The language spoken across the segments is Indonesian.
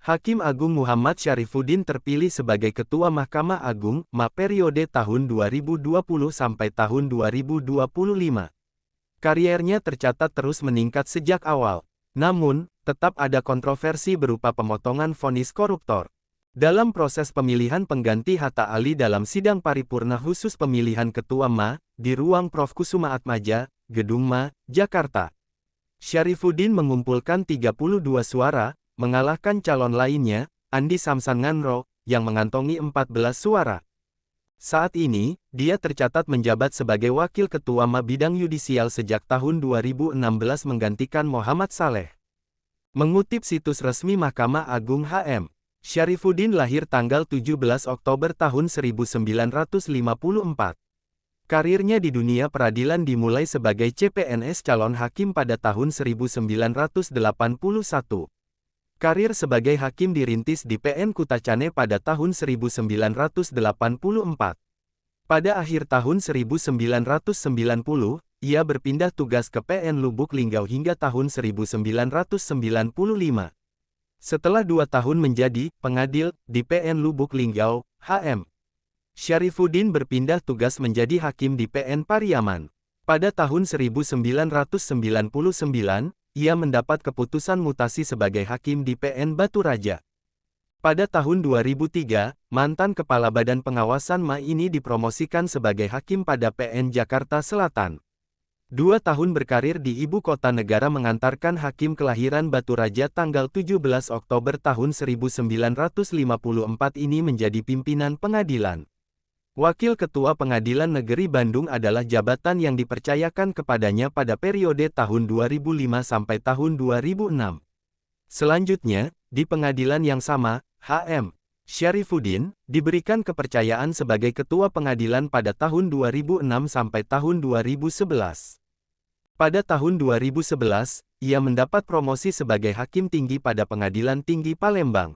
Hakim Agung Muhammad Syarifuddin terpilih sebagai Ketua Mahkamah Agung, periode tahun 2020 sampai tahun 2025. Kariernya tercatat terus meningkat sejak awal. Namun, tetap ada kontroversi berupa pemotongan vonis koruptor. Dalam proses pemilihan pengganti Hatta Ali dalam sidang paripurna khusus pemilihan Ketua MA, di ruang Prof. Kusuma Atmaja, Gedung MA, Jakarta. Syarifuddin mengumpulkan 32 suara, mengalahkan calon lainnya, Andi Samsan Nganro, yang mengantongi 14 suara. Saat ini, dia tercatat menjabat sebagai Wakil Ketua MA Bidang Yudisial sejak tahun 2016 menggantikan Muhammad Saleh. Mengutip situs resmi Mahkamah Agung HM, Syarifuddin lahir tanggal 17 Oktober tahun 1954. Karirnya di dunia peradilan dimulai sebagai CPNS calon hakim pada tahun 1981. Karir sebagai hakim dirintis di PN Kutacane pada tahun 1984. Pada akhir tahun 1990, ia berpindah tugas ke PN Lubuk Linggau hingga tahun 1995. Setelah 2 tahun menjadi pengadil di PN Lubuk Linggau, HM, Syarifuddin berpindah tugas menjadi hakim di PN Pariaman. Pada tahun 1999, ia mendapat keputusan mutasi sebagai hakim di PN Batu Raja. Pada tahun 2003, mantan Kepala Badan Pengawasan MA ini dipromosikan sebagai hakim pada PN Jakarta Selatan. 2 tahun berkarir di ibu kota negara mengantarkan hakim kelahiran Batu Raja tanggal 17 Oktober tahun 1954 ini menjadi pimpinan pengadilan. Wakil Ketua Pengadilan Negeri Bandung adalah jabatan yang dipercayakan kepadanya pada periode tahun 2005 sampai tahun 2006. Selanjutnya, di pengadilan yang sama, HM Syarifuddin diberikan kepercayaan sebagai Ketua Pengadilan pada tahun 2006 sampai tahun 2011. Pada tahun 2011, ia mendapat promosi sebagai Hakim Tinggi pada Pengadilan Tinggi Palembang.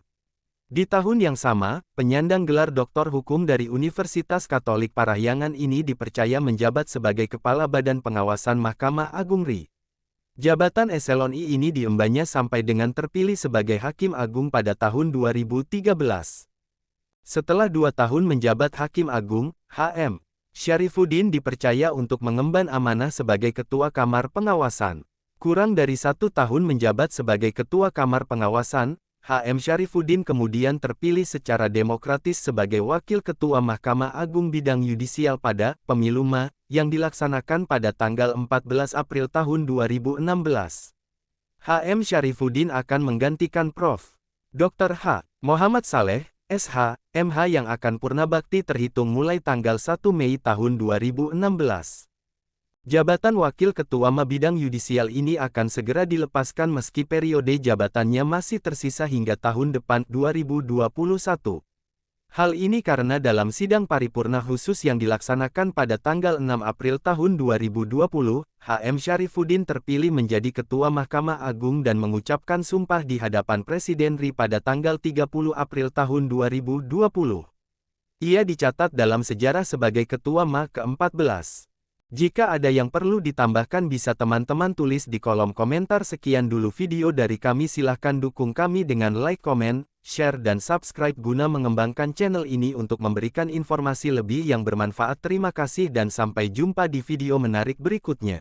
Di tahun yang sama, penyandang gelar doktor hukum dari Universitas Katolik Parahyangan ini dipercaya menjabat sebagai Kepala Badan Pengawasan Mahkamah Agung RI. Jabatan eselon I ini diembannya sampai dengan terpilih sebagai Hakim Agung pada tahun 2013. Setelah 2 tahun menjabat Hakim Agung, HM Syarifuddin dipercaya untuk mengemban amanah sebagai Ketua Kamar Pengawasan. Kurang dari 1 tahun menjabat sebagai Ketua Kamar Pengawasan, HM Syarifuddin kemudian terpilih secara demokratis sebagai Wakil Ketua Mahkamah Agung Bidang Yudisial pada Pemilu MA yang dilaksanakan pada tanggal 14 April tahun 2016. HM Syarifuddin akan menggantikan Prof. Dr. H. Muhammad Saleh, SH, MH yang akan purnabakti terhitung mulai tanggal 1 Mei tahun 2016. Jabatan Wakil Ketua MA Bidang Yudisial ini akan segera dilepaskan meski periode jabatannya masih tersisa hingga tahun depan 2021. Hal ini karena dalam sidang paripurna khusus yang dilaksanakan pada tanggal 6 April tahun 2020, HM Syarifuddin terpilih menjadi Ketua Mahkamah Agung dan mengucapkan sumpah di hadapan Presiden RI pada tanggal 30 April tahun 2020. Ia dicatat dalam sejarah sebagai Ketua MA ke-14. Jika ada yang perlu ditambahkan bisa teman-teman tulis di kolom komentar. Sekian dulu video dari kami, silahkan dukung kami dengan like, komen, share dan subscribe guna mengembangkan channel ini untuk memberikan informasi lebih yang bermanfaat. Terima kasih dan sampai jumpa di video menarik berikutnya.